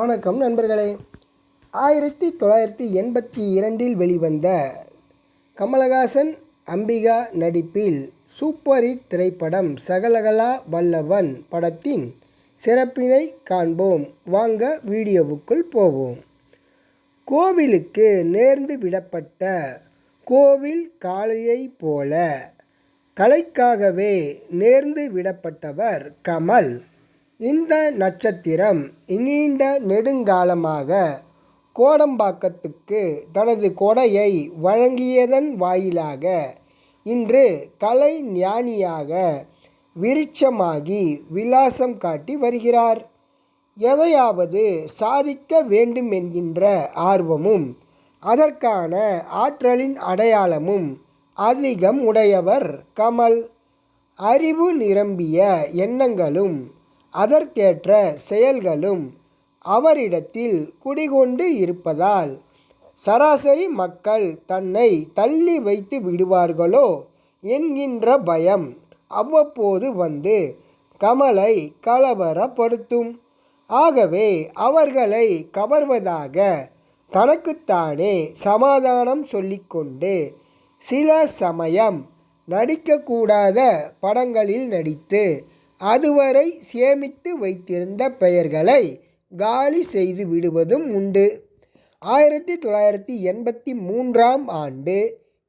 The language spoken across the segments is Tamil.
வணக்கம் நண்பர்களே. 1982 வெளிவந்த கமலஹாசன் அம்பிகா நடிப்பில் சூப்பர் ஹிட் திரைப்படம் சகலகலா வல்லவன் படத்தின் சிறப்பினை காண்போம். வாங்க வீடியோவுக்குள் போவோம். கோவிலுக்கு நேர்ந்து விடப்பட்ட கோவில் காளையை போல கலைக்காகவே நேர்ந்து விடப்பட்டவர் கமல். இந்த நட்சத்திரம் நீண்ட நெடுங்காலமாக கோடம்பாக்கத்துக்கு தனது கொடையை வழங்கியதன் வாயிலாக இன்று கலை ஞானியாக விருட்சமாகி விலாசம் காட்டி வருகிறார். எதையாவது சாதிக்க வேண்டும் என்கின்ற ஆர்வமும் அதற்கான ஆற்றலின் அடையாளமும் அதிகம் உடையவர் கமல். அறிவு நிரம்பிய எண்ணங்களும் அதற்கேற்ற செயல்களும் அவரிடத்தில் குடிகொண்டு இருப்பதால் சராசரி மக்கள் தன்னை தள்ளி வைத்து விடுவார்களோ என்கின்ற பயம் அவ்வப்போது வந்து கமலை கலவரப்படுத்தும். ஆகவே அவர்களை கவர்வதாக தனக்குத்தானே சமாதானம் சொல்லிக்கொண்டு சில சமயம் நடிக்கக்கூடாத படங்களில் நடித்து அதுவரை சேமித்து வைத்திருந்த பெயர்களை காலி செய்து விடுவதும் உண்டு. 1983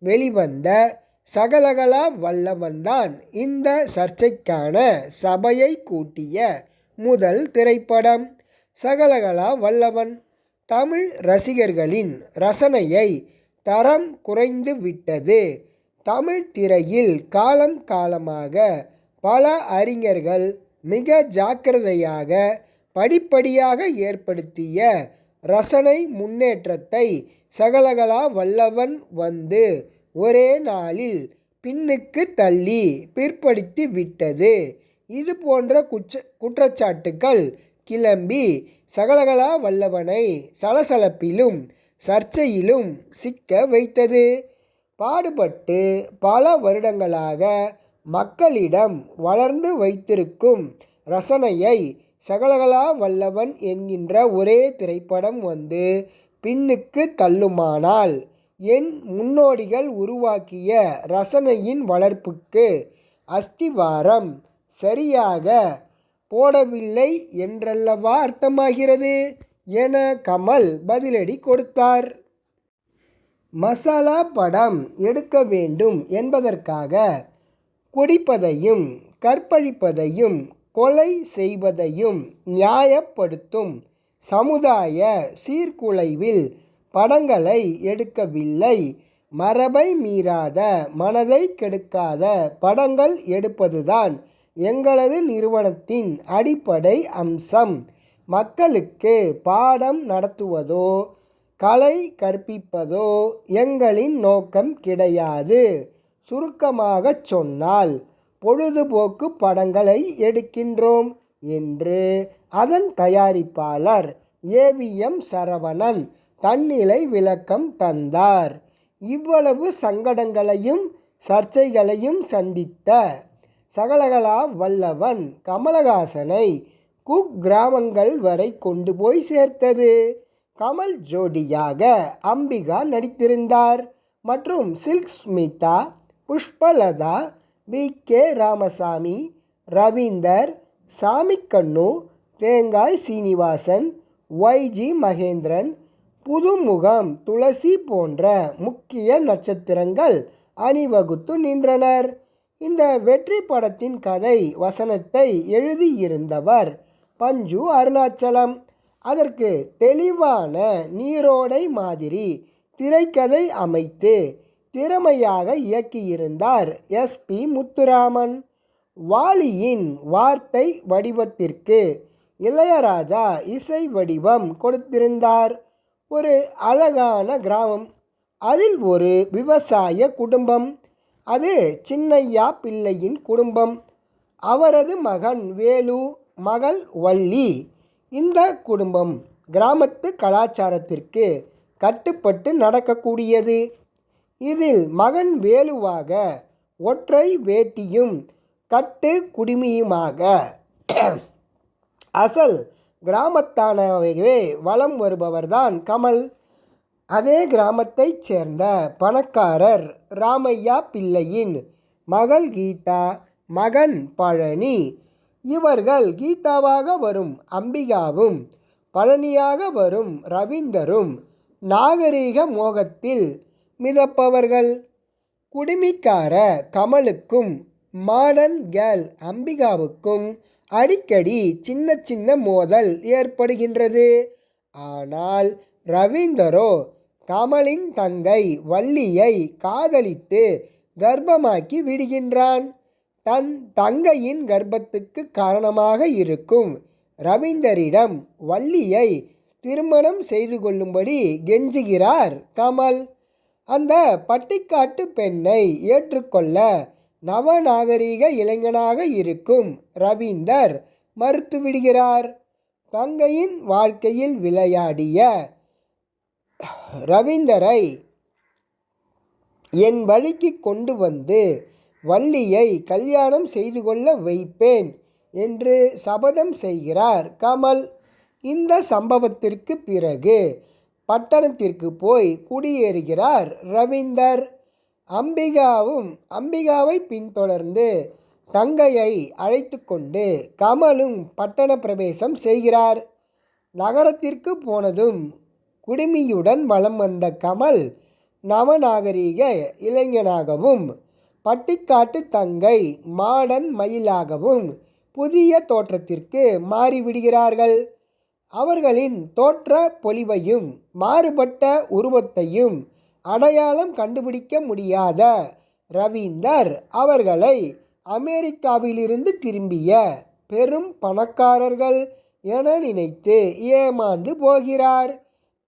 வெளிவந்த சகலகலா வல்லவன்தான் இந்த சர்ச்சைக்கான சபையை கூட்டிய முதல் திரைப்படம். சகலகலா வல்லவன் தமிழ் ரசிகர்களின் ரசனையை தரம் குறைந்து விட்டது. தமிழ் திரையில் காலம் காலமாக பல அறிஞர்கள் மிக ஜாக்கிரதையாக படிப்படியாக ஏற்படுத்திய ரசனை முன்னேற்றத்தை சகலகலா வல்லவன் வந்து ஒரே நாளில் பின்னுக்கு தள்ளி பிற்படுத்தி விட்டது. இது போன்ற குற்றச்சாட்டுக்கள் கிளம்பி சகலகலா வல்லவனை சலசலப்பிலும் சர்ச்சையிலும் சிக்க வைத்தது. பாடுபட்டு பல வருடங்களாக மக்களிடம் வளர்ந்து வைத்திருக்கும் ரசனையை சகலகலா வல்லவன் என்கின்ற ஒரே திரைப்படம் வந்து பின்னுக்கு தள்ளுமானால் என் முன்னோடிகள் உருவாக்கிய ரசனையின் வளர்ப்புக்கு அஸ்திவாரம் சரியாக போடவில்லை என்றல்லவா அர்த்தமாகிறது என கமல் பதிலடி கொடுத்தார். மசாலா படம் எடுக்க வேண்டும் என்பதற்காக குடிப்பதையும் கற்பழிப்பதையும் கொலை செய்வதையும் நியாயப்படுத்தும் சமுதாய சீர்குலைவில் படங்களை எடுக்கவில்லை. மரபை மீறாத மனதை கெடுக்காத படங்கள் எடுப்பதுதான் எங்களது நிறுவனத்தின் அடிப்படை அம்சம். மக்களுக்கு பாடம் நடத்துவதோ கலை கற்பிப்பதோ எங்களின் நோக்கம் கிடையாது. சுருக்கமாகச் சொன்னால் பொழுதுபோக்கு படங்களை எடுக்கின்றோம் என்று அதன் தயாரிப்பாளர் AVM சரவணன் தன்னிலை விளக்கம் தந்தார். இவ்வளவு சங்கடங்களையும் சர்ச்சைகளையும் சந்தித்த சகலகலா வல்லவன் கமலஹாசனை குக்கிராமங்கள் வரை கொண்டு போய் சேர்த்தது. கமல் ஜோடியாக அம்பிகா நடித்திருந்தார் மற்றும் சில்க் ஸ்மிதா, புஷ்பலதா, VK ராமசாமி, ரவீந்தர், சாமிக்கண்ணு, தேங்காய் சீனிவாசன், YG மகேந்திரன், புதுமுகம் துளசி போன்ற முக்கிய நட்சத்திரங்கள் அணிவகுத்து நின்றனர். இந்த வெற்றி படத்தின் கதை வசனத்தை எழுதியிருந்தவர் பஞ்சு அருணாச்சலம். அதற்கு தெளிவான நீரோடை மாதிரி திரைக்கதை அமைத்து திறமையாக இயக்கியிருந்தார் SP முத்துராமன். வாலியின் வார்த்தை வடிவத்திற்கு இளையராஜா இசை வடிவம் கொடுத்திருந்தார். ஒரு அழகான கிராமம், அதில் ஒரு விவசாய குடும்பம். அது சின்னையா பிள்ளையின் குடும்பம். அவரது மகன் வேலு, மகள் வள்ளி. இந்த குடும்பம் கிராமத்து கலாச்சாரத்திற்கு கட்டுப்பட்டு நடக்கக்கூடியது. இதில் மகன் வேலுவாக ஒற்றை வேட்டியும் கட்டு குடுமியுமாக அசல் கிராமத்தானவே வலம் வருபவர்தான் கமல். அதே கிராமத்தைச் சேர்ந்த பணக்காரர் ராமையா பிள்ளையின் மகள் கீதா, மகன் பழனி. இவர்கள் கீதாவாக வரும் அம்பிகாவும் பழனியாக வரும் ரவீந்தரும் நாகரீக மோகத்தில் மிதப்பவர்கள். குடுமிக்கார கமலுக்கும் மாடர்ன் கேர்ள் அம்பிகாவுக்கும் அடிக்கடி சின்ன சின்ன மோதல் ஏற்படுகின்றது. ஆனால் ரவீந்தரோ கமலின் தங்கை வள்ளியை காதலித்து கர்ப்பமாக்கி விடுகின்றான். தன் தங்கையின் கர்ப்பத்துக்கு காரணமாக இருக்கும் ரவீந்தரிடம் வள்ளியை திருமணம் செய்து கொள்ளும்படி கெஞ்சுகிறார் கமல். அந்த பட்டிக்காட்டு பெண்ணை ஏற்றுக்கொள்ள நவநாகரீக இளைஞனாக இருக்கும் ரவீந்தர் மறுத்துவிடுகிறார். தங்கையின் வாழ்க்கையில் விளையாடிய ரவீந்தரை என் வழிக்கு கொண்டு வந்து வள்ளியை கல்யாணம் செய்து கொள்ள வைப்பேன் என்று சபதம் செய்கிறார் கமல். இந்த சம்பவத்திற்கு பிறகு பட்டணத்திற்கு போய் குடியேறுகிறார் ரவீந்தர். அம்பிகாவை பின்தொடர்ந்து தங்கையை அழைத்து கொண்டு கமலும் பட்டண பிரவேசம் செய்கிறார். நகரத்திற்கு போனதும் குடுமியுடன் வலம் வந்த கமல் நவநாகரீக இளைஞனாகவும் பட்டிக்காட்டு தங்கை மாடன் மயிலாகவும் புதிய தோற்றத்திற்கு மாறிவிடுகிறார்கள். அவர்களின் தோற்ற பொலிவையும் மாறுபட்ட உருவத்தையும் அடையாளம் கண்டுபிடிக்க முடியாத ரவீந்தர் அவர்களை அமெரிக்காவிலிருந்து திரும்பிய பெரும் பணக்காரர்கள் என நினைத்து ஏமாந்து போகிறார்.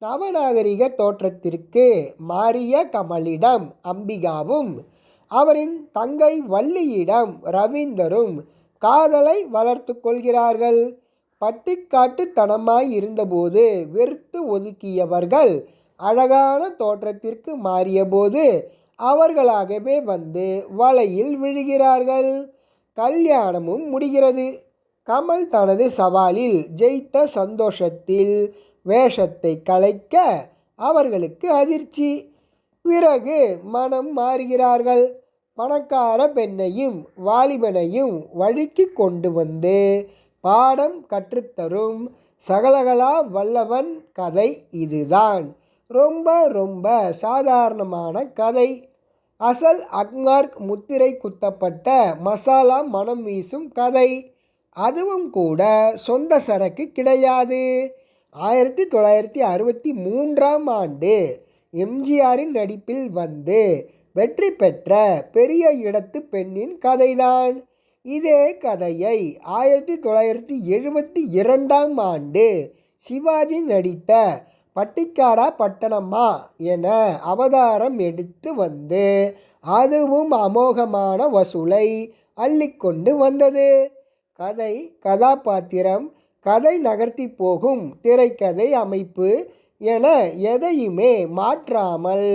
நவநாகரிக தோற்றத்திற்கு மாறிய கமலிடம் அம்பிகாவும் அவரின் தங்கை வள்ளியிடம் ரவீந்தரும் காதலை வளர்த்து கொள்கிறார்கள். பட்டிக்காட்டுத்தனமாய் இருந்தபோது வெறுத்து ஒதுக்கியவர்கள் அழகான தோற்றத்திற்கு மாறியபோது அவர்களாகவே வந்து வலையில் விழுகிறார்கள். கல்யாணமும் முடிகிறது. கமல் தனது சவாலில் ஜெயித்த சந்தோஷத்தில் வேஷத்தை கலைக்க அவர்களுக்கு அதிர்ச்சி. பிறகு மனம் மாறுகிறார்கள். பணக்கார பெண்ணையும் வாலிபனையும் வழிக்கு கொண்டு வந்து பாடம் கற்றுத்தரும் சகலகலா வல்லவன் கதை இதுதான். ரொம்ப ரொம்ப சாதாரணமான கதை. அசல் அக்மார்க் முத்திரை குத்தப்பட்ட மசாலா மனம் வீசும் கதை. அதுவும் கூட சொந்த சரக்கு கிடையாது. 1963 எம்ஜிஆரின் நடிப்பில் வந்து வெற்றி பெற்ற பெரிய இடத்து பெண்ணின் கதைதான். இதே கதையை 1972 சிவாஜி நடித்த பட்டிக்காடா பட்டணமா என அவதாரம் எடுத்து வந்து அதுவும் அமோகமான வசூலை அள்ளிக்கொண்டு வந்தது. கதை, கதாபாத்திரம், கதை நகர்த்தி போகும் திரைக்கதை அமைப்பு என எதையுமே மாற்றாமல்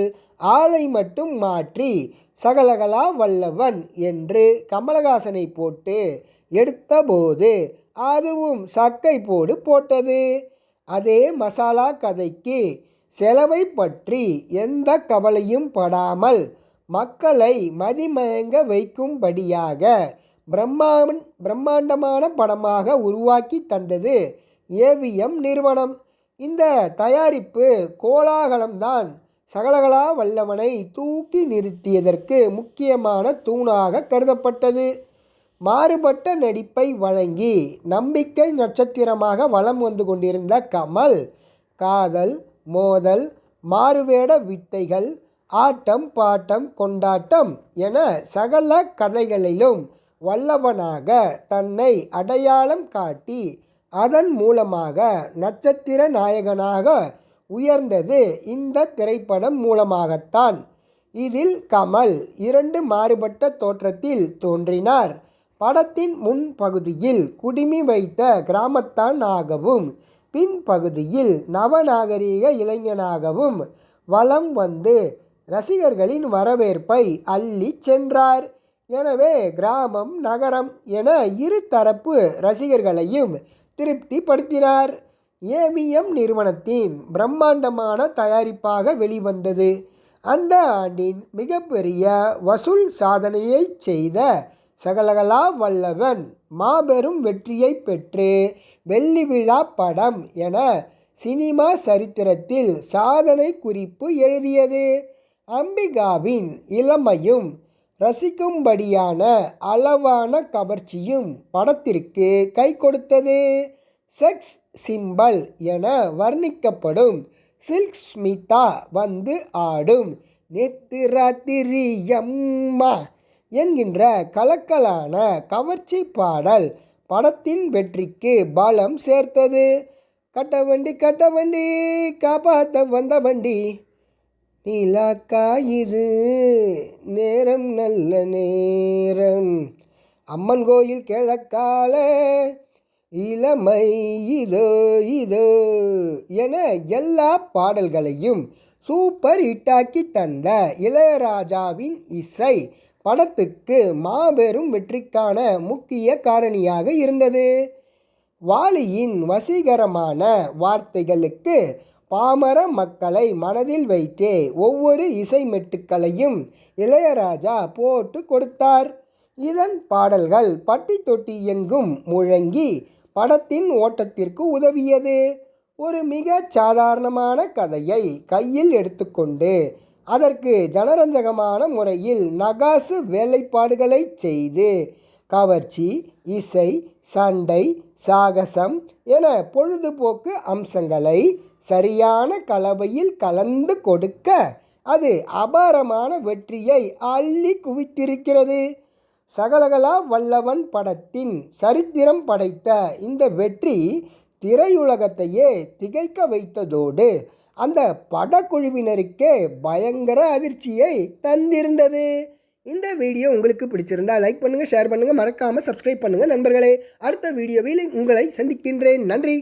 ஆளை மட்டும் மாற்றி சகலகலா வல்லவன் என்று கமலஹாசனை போட்டு எடுத்தபோது அதுவும் சக்கை போடு போட்டது. அதே மசாலா கதைக்கு செலவை பற்றி எந்த கவலையும் படாமல் மக்களை மதிமயங்க வைக்கும்படியாக பிரம்மாண்டமான படமாக உருவாக்கி தந்தது ஏவிஎம் நிறுவனம். இந்த தயாரிப்பு கோலாகலம்தான் சகலகலா வல்லவனை தூக்கி நிறுத்தியதற்கு முக்கியமான தூணாக கருதப்பட்டது. மாறுபட்ட நடிப்பை வழங்கி நம்பிக்கை நட்சத்திரமாக வலம் வந்து கொண்டிருந்த கமல் காதல், மோதல், மாறுவேட வித்தைகள், ஆட்டம் பாட்டம் கொண்டாட்டம் என சகல கதைகளிலும் வல்லவனாக தன்னை அடையாளம் காட்டி அதன் மூலமாக நட்சத்திர நாயகனாக உயர்ந்தது இந்த திரைப்படம் மூலமாகத்தான். இதில் கமல் 2 மாறுபட்ட தோற்றத்தில் தோன்றினார். படத்தின் முன் பகுதியில் குடுமி வைத்த கிராமத்தான் ஆகவும் பின்பகுதியில் நவநாகரீக இளைஞனாகவும் வலம் வந்து ரசிகர்களின் வரவேற்பை அள்ளி சென்றார். எனவே கிராமம், நகரம் என இரு தரப்பு ரசிகர்களையும் திருப்திப்படுத்தினார். ஏவிஎம் நிறுவனத்தின் பிரம்மாண்டமான தயாரிப்பாக வெளிவந்தது. அந்த ஆண்டின் மிகப்பெரிய வசூல் சாதனையை செய்த சகலகலா வல்லவன் மாபெரும் வெற்றியை பெற்று வெள்ளி விழா படம் என சினிமா சரித்திரத்தில் சாதனை குறிப்பு எழுதியது. அம்பிகாவின் இளமையும் ரசிக்கும்படியான அளவான கவர்ச்சியும் படத்திற்கு கை கொடுத்தது. செக்ஸ் சிம்பல் என வர்ணிக்கப்படும் சில்க் ஸ்மிதா வந்து ஆடும் நேத்து ராத்திரி அம்மா என்கின்ற கலக்கலான கவர்ச்சி பாடல் படத்தின் வெற்றிக்கு பலம் சேர்த்தது. கட்ட வண்டி காப்பாற்ற வந்த வண்டி, நீலாக்காயிரு நேரம் நல்ல நேரம், அம்மன் கோயில் கிழக்கால இளமை இதோ இதோ என எல்லா பாடல்களையும் சூப்பர் ஹிட்டாக்கி தந்த இளையராஜாவின் இசை படத்துக்கு மாபெரும் வெற்றிக்கான முக்கிய காரணியாக இருந்தது. வாலியின் வசீகரமான வார்த்தைகளுக்கு பாமர மக்களை மனதில் வைத்தே ஒவ்வொரு இசை மெட்டுக்களையும் இளையராஜா போட்டு கொடுத்தார். இதன் பாடல்கள் பட்டி தொட்டி எங்கும் முழங்கி படத்தின் ஓட்டத்திற்கு உதவியது. ஒரு மிக சாதாரணமான கதையை கையில் எடுத்துக்கொண்டு அதற்கு ஜனரஞ்சகமான முறையில் நகாசு வேலைப்பாடுகளை செய்து கவர்ச்சி, இசை, சண்டை, சாகசம் என பொழுதுபோக்கு அம்சங்களை சரியான கலவையில் கலந்து கொடுக்க அது அபாரமான வெற்றியை அள்ளி குவித்திருக்கிறது. சகலகலா வல்லவன் படத்தின் சரித்திரம் படைத்த இந்த வெற்றி திரையுலகத்தையே திகைக்க வைத்ததோடு அந்த படக்குழுவினருக்கே பயங்கர அதிர்ச்சியை தந்திருந்தது. இந்த வீடியோ உங்களுக்கு பிடிச்சிருந்தா லைக் பண்ணுங்கள், ஷேர் பண்ணுங்கள், மறக்காமல் சப்ஸ்கிரைப் பண்ணுங்கள் நண்பர்களே. அடுத்த வீடியோவில் உங்களை சந்திக்கின்றேன். நன்றி.